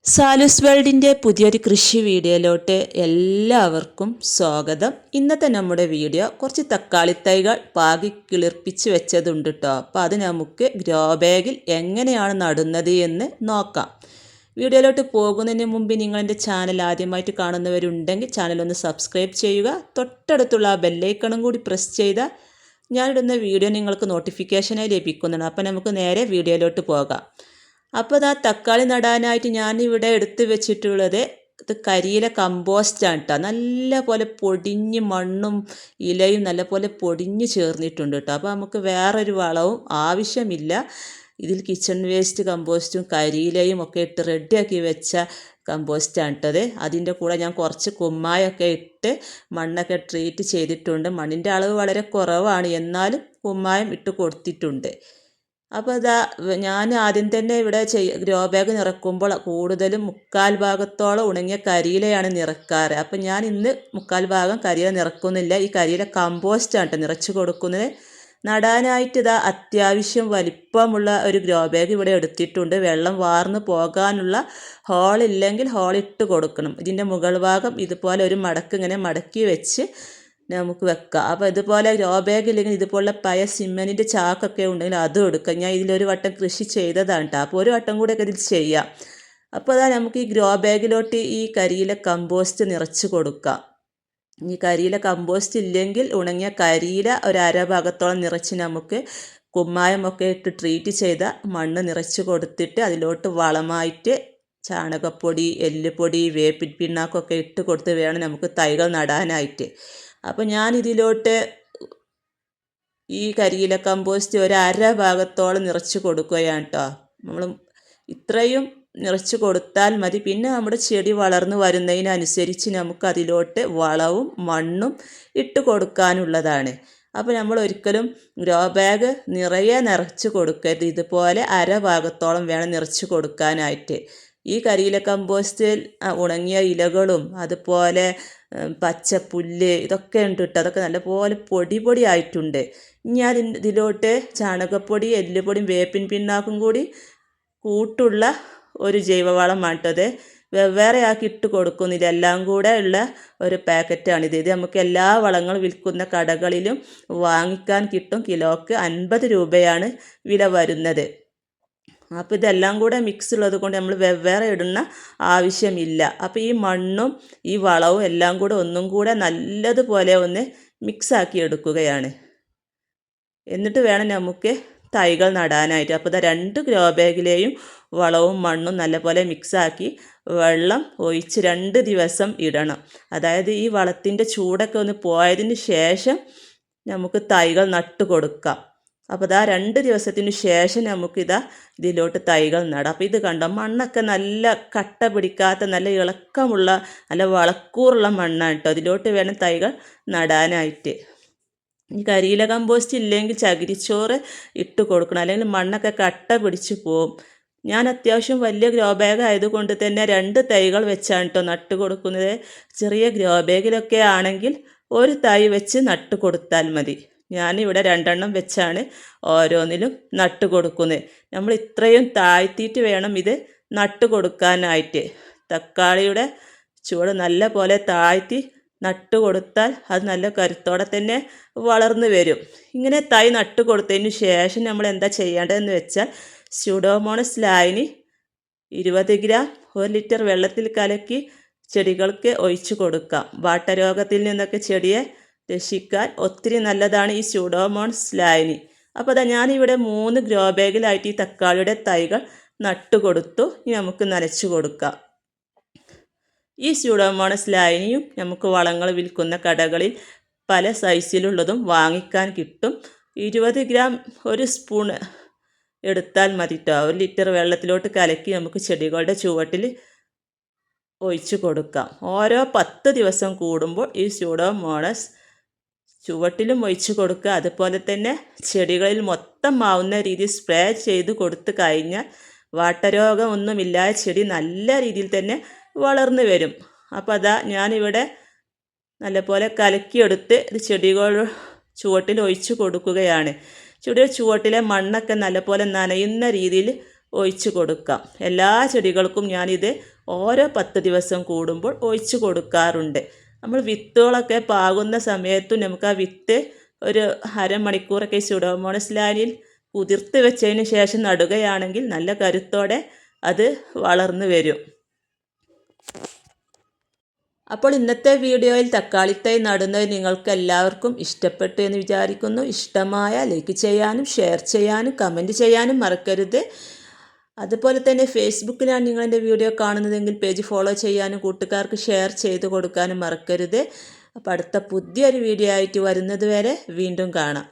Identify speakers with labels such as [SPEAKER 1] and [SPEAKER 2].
[SPEAKER 1] സാലൂസ് വേൾഡിൻ്റെ പുതിയൊരു കൃഷി വീഡിയോയിലോട്ട് എല്ലാവർക്കും സ്വാഗതം. ഇന്നത്തെ നമ്മുടെ വീഡിയോ കുറച്ച് തക്കാളി തൈകൾ പാകി കിളിർപ്പിച്ച് വെച്ചതുണ്ട് കേട്ടോ. അപ്പോൾ അത് നമുക്ക് ഗ്രോ ബാഗിൽ എങ്ങനെയാണ് നടുന്നത് എന്ന് നോക്കാം. വീഡിയോയിലോട്ട് പോകുന്നതിന് മുമ്പ് നിങ്ങളെൻ്റെ ചാനൽ ആദ്യമായിട്ട് കാണുന്നവരുണ്ടെങ്കിൽ ചാനലൊന്ന് സബ്സ്ക്രൈബ് ചെയ്യുക. തൊട്ടടുത്തുള്ള ആ ബെല്ലൈക്കണും കൂടി പ്രസ് ചെയ്താൽ ഞാനിടുന്ന വീഡിയോ നിങ്ങൾക്ക് നോട്ടിഫിക്കേഷനായി ലഭിക്കുന്നതാണ്. അപ്പോൾ നമുക്ക് നേരെ വീഡിയോയിലോട്ട് പോകാം. അപ്പോൾ അത് ആ തക്കാളി നടാനായിട്ട് ഞാനിവിടെ എടുത്ത് വെച്ചിട്ടുള്ളത് ഇത് കരിയില കമ്പോസ്റ്റാണ് കേട്ടോ. നല്ല പോലെ പൊടിഞ്ഞ് മണ്ണും ഇലയും നല്ല പോലെ പൊടിഞ്ഞ് ചേർന്നിട്ടുണ്ട് കേട്ടോ. അപ്പോൾ നമുക്ക് വേറൊരു വളവും ആവശ്യമില്ല. ഇതിൽ കിച്ചൺ വേസ്റ്റ് കമ്പോസ്റ്റും കരിയിലയും ഒക്കെ ഇട്ട് റെഡിയാക്കി വെച്ച കമ്പോസ്റ്റാണ് ഇട്ടത്. അതിൻ്റെ കൂടെ ഞാൻ കുറച്ച് കുമ്മായൊക്കെ ഇട്ട് മണ്ണൊക്കെ ട്രീറ്റ് ചെയ്തിട്ടുണ്ട്. മണ്ണിൻ്റെ അളവ് വളരെ കുറവാണ്, എന്നാലും കുമ്മായം ഇട്ട് കൊടുത്തിട്ടുണ്ട്. അപ്പോൾ ഇതാ ഞാൻ ആദ്യം തന്നെ ഇവിടെ ഗ്രോ ബാഗ് നിറക്കുമ്പോൾ കൂടുതലും 3/4 ഭാഗത്തോളം ഉണങ്ങിയ കരിയിലയാണ് നിറക്കാറ്. അപ്പം ഞാൻ ഇന്ന് 3/4 ഭാഗം കരിയില നിറക്കുന്നില്ല. ഈ കരിയില കമ്പോസ്റ്റാണ് കേട്ടോ നിറച്ച് കൊടുക്കുന്നത്. നടാനായിട്ട് ഇതാ അത്യാവശ്യം വലിപ്പമുള്ള ഒരു ഗ്രോ ബാഗ് ഇവിടെ എടുത്തിട്ടുണ്ട്. വെള്ളം വാർന്ന് പോകാനുള്ള ഹോളില്ലെങ്കിൽ ഹോളിട്ട് കൊടുക്കണം. ഇതിൻ്റെ മുകൾ ഭാഗം ഇതുപോലെ ഒരു മടക്ക് ഇങ്ങനെ മടക്കി വെച്ച് നമുക്ക് വെക്കാം. അപ്പോൾ ഇതുപോലെ ഗ്രോ ബാഗ് ഇല്ലെങ്കിൽ ഇതുപോലുള്ള പഴയ സിമെൻറ്റിൻ്റെ ചാക്കൊക്കെ ഉണ്ടെങ്കിൽ അതും എടുക്കാം. ഞാൻ ഇതിലൊരു വട്ടം കൃഷി ചെയ്തതാണ് കേട്ടോ. അപ്പോൾ ഒരു വട്ടം കൂടെയൊക്കെ ഇതിൽ ചെയ്യാം. അപ്പോൾ അതാ നമുക്ക് ഈ ഗ്രോ ബാഗിലോട്ട് ഈ കരിയില കമ്പോസ്റ്റ് നിറച്ച് കൊടുക്കാം. ഈ കരിയില കമ്പോസ്റ്റ് ഇല്ലെങ്കിൽ ഉണങ്ങിയ കരിയില ഒരു ഭാഗത്തോളം നിറച്ച് നമുക്ക് കുമ്മായമൊക്കെ ഇട്ട് ട്രീറ്റ് ചെയ്ത മണ്ണ് നിറച്ച് കൊടുത്തിട്ട് അതിലോട്ട് വളമായിട്ട് ചാണകപ്പൊടി, എല്ലുപൊടി, വേപ്പിൻ പിണ്ണാക്കൊക്കെ ഇട്ട് കൊടുത്ത് വേണം നമുക്ക് തൈകൾ നടാനായിട്ട്. അപ്പോൾ ഞാൻ ഇതിലോട്ട് ഈ കരിയില കമ്പോസ്റ്റ് ഒരു ഭാഗത്തോളം നിറച്ച് കൊടുക്കുകയാണ് കേട്ടോ. നമ്മൾ ഇത്രയും നിറച്ച് കൊടുത്താൽ മതി. പിന്നെ നമ്മുടെ ചെടി വളർന്നു വരുന്നതിനനുസരിച്ച് നമുക്ക് അതിലോട്ട് വളവും മണ്ണും ഇട്ട് കൊടുക്കാനുള്ളതാണ്. അപ്പോൾ നമ്മൾ ഒരിക്കലും ഗ്രോ ബാഗ് നിറയെ നിറച്ച് കൊടുക്കരുത്. ഇതുപോലെ ഭാഗത്തോളം വേണം നിറച്ച് കൊടുക്കാനായിട്ട്. ഈ കരിയില കമ്പോസ്റ്റിൽ ഉണങ്ങിയ ഇലകളും അതുപോലെ പച്ചപ്പുല്ല് ഇതൊക്കെ ഉണ്ട് കേട്ടോ. അതൊക്കെ നല്ലപോലെ പൊടി ആയിട്ടുണ്ട്. ഞാൻ ഇതിലോട്ട് ചാണകപ്പൊടി, എല്ലുപൊടിയും വേപ്പിൻ പിണ്ണാക്കും കൂടി കൂട്ടുള്ള ഒരു ജൈവവളമാണ് കേട്ടത്. വെവ്വേറെ ആക്കി ഇട്ട് കൊടുക്കുന്നില്ല, എല്ലാം കൂടെ ഉള്ള ഒരു പാക്കറ്റാണിത്. ഇത് നമുക്ക് എല്ലാ വളങ്ങളും വിൽക്കുന്ന കടകളിലും വാങ്ങിക്കാൻ കിട്ടും. കിലോക്ക് 50 രൂപയാണ് വില വരുന്നത്. അപ്പോൾ ഇതെല്ലാം കൂടെ മിക്സ് ഉള്ളത് കൊണ്ട് നമ്മൾ വെവ്വേറെ ഇടുന്ന ആവശ്യമില്ല. അപ്പോൾ ഈ മണ്ണും ഈ വളവും എല്ലാം കൂടെ ഒന്നും കൂടെ നല്ലതുപോലെ ഒന്ന് മിക്സാക്കി എടുക്കുകയാണ്. എന്നിട്ട് വേണം നമുക്ക് തൈകൾ നടാനായിട്ട്. അപ്പോൾ 2 ഗ്രോ ബാഗിലെയും വളവും മണ്ണും നല്ലപോലെ മിക്സാക്കി വെള്ളം ഒഴിച്ച് 2 ദിവസം ഇടണം. അതായത് ഈ വളത്തിൻ്റെ ചൂടൊക്കെ ഒന്ന് പോയതിന് ശേഷം നമുക്ക് തൈകൾ നട്ടു കൊടുക്കാം. അപ്പോൾ 2 ദിവസത്തിന് ശേഷം ഇതിലോട്ട് തൈകൾ നടാം. അപ്പോൾ ഇത് കണ്ടോ, മണ്ണൊക്കെ നല്ല കട്ട പിടിക്കാത്ത നല്ല ഇളക്കമുള്ള നല്ല വളക്കൂറുള്ള മണ്ണാണ് കേട്ടോ. അതിലോട്ട് വേണം തൈകൾ നടാനായിട്ട്. ഈ കരിയില കമ്പോസ്റ്റ് ഇല്ലെങ്കിൽ ചകിരിച്ചോറ് ഇട്ട് കൊടുക്കണം, അല്ലെങ്കിൽ മണ്ണൊക്കെ കട്ട പിടിച്ച് പോവും. ഞാൻ അത്യാവശ്യം വലിയ ഗ്രോ ബാഗ് ആയതുകൊണ്ട് തന്നെ 2 തൈകൾ വെച്ചാണ് കേട്ടോ നട്ട് കൊടുക്കുന്നത്. ചെറിയ ഗ്രോ ബാഗിലൊക്കെ ആണെങ്കിൽ ഒരു തൈ വെച്ച് നട്ട് കൊടുത്താൽ മതി. ഞാനിവിടെ 2 വെച്ചാണ് ഓരോന്നിലും നട്ട് കൊടുക്കുന്നത്. നമ്മൾ ഇത്രയും താഴ്ത്തിയിട്ട് വേണം ഇത് നട്ട് കൊടുക്കാനായിട്ട്. തക്കാളിയുടെ ചുവട് നല്ല പോലെ താഴ്ത്തി നട്ട് കൊടുത്താൽ അത് നല്ല കരുത്തോടെ തന്നെ വളർന്നു വരും. ഇങ്ങനെ തൈ നട്ട് കൊടുത്തതിന് ശേഷം നമ്മൾ എന്താ ചെയ്യേണ്ടതെന്ന് വെച്ചാൽ സ്യൂഡോമോണസ് ലായനി 20 ഗ്രാം 1 ലിറ്റർ വെള്ളത്തിൽ കലക്കി ചെടികൾക്ക് ഒഴിച്ചു കൊടുക്കാം. വാട്ടരോഗത്തിൽ നിന്നൊക്കെ ചെടിയെ രക്ഷിക്കാൻ ഒത്തിരി നല്ലതാണ് ഈ സ്യൂഡോമോണസ് ലായനി. അപ്പോൾ ഞാനിവിടെ 3 ഗ്രോ ബാഗിലായിട്ട് ഈ തക്കാളിയുടെ തൈകൾ നട്ടു കൊടുത്തു. ഇനി നമുക്ക് നനച്ചു കൊടുക്കാം. ഈ സ്യൂഡോമോണസ് ലായനിയും നമുക്ക് വളങ്ങൾ വിൽക്കുന്ന കടകളിൽ പല സൈസിലുള്ളതും വാങ്ങിക്കാൻ കിട്ടും. 20 ഗ്രാം 1 സ്പൂൺ എടുത്താൽ മതി കേട്ടോ. 1 ലിറ്റർ വെള്ളത്തിലോട്ട് കലക്കി നമുക്ക് ചെടികളുടെ ചുവട്ടിൽ ഒഴിച്ചു കൊടുക്കാം. ഓരോ 10 ദിവസം കൂടുമ്പോൾ ഈ സ്യൂഡോമോണസ് ചുവട്ടിലും ഒഴിച്ചു കൊടുക്കുക. അതുപോലെ തന്നെ ചെടികളിൽ മൊത്തം ആവുന്ന രീതിയിൽ സ്പ്രേ ചെയ്ത് കൊടുത്ത് കഴിഞ്ഞാൽ വാട്ടരോഗം ഒന്നുമില്ലാതെ ചെടി നല്ല രീതിയിൽ തന്നെ വളർന്നു വരും. അപ്പോൾ ഞാനിവിടെ നല്ലപോലെ കലക്കിയെടുത്ത് ഇത് ചെടികൾ ചുവട്ടിൽ ഒഴിച്ചു കൊടുക്കുകയാണ്. ചെടിയുടെ ചുവട്ടിലെ മണ്ണൊക്കെ നല്ലപോലെ നനയുന്ന രീതിയിൽ ഒഴിച്ചു കൊടുക്കാം. എല്ലാ ചെടികൾക്കും ഞാനിത് ഓരോ 10 ദിവസം കൂടുമ്പോൾ ഒഴിച്ചു കൊടുക്കാറുണ്ട്. നമ്മൾ വിത്തുകളൊക്കെ പാകുന്ന സമയത്തും നമുക്ക് ആ വിത്ത് ഒരു അരമണിക്കൂറൊക്കെ സ്യൂഡോമോണസ് ലായനിയിൽ കുതിർത്ത് വെച്ചതിന് ശേഷം നടുകയാണെങ്കിൽ നല്ല കരുത്തോടെ അത് വളർന്നു വരും. അപ്പോൾ ഇന്നത്തെ വീഡിയോയിൽ തക്കാളിത്തൈ നടുന്നത് നിങ്ങൾക്ക് എല്ലാവർക്കും ഇഷ്ടപ്പെട്ടു എന്ന് വിചാരിക്കുന്നു. ഇഷ്ടമായ ലൈക്ക് ചെയ്യാനും ഷെയർ ചെയ്യാനും കമൻറ്റ് ചെയ്യാനും മറക്കരുത്. അതുപോലെ തന്നെ ഫേസ്ബുക്കിലാണ് നിങ്ങളെൻ്റെ വീഡിയോ കാണുന്നതെങ്കിൽ പേജ് ഫോളോ ചെയ്യാനും കൂട്ടുകാർക്ക് ഷെയർ ചെയ്ത് കൊടുക്കാനും മറക്കരുത്. അപ്പോൾ അടുത്ത പുതിയൊരു വീഡിയോ ആയിട്ട് വരുന്നത് വരെ വീണ്ടും കാണാം.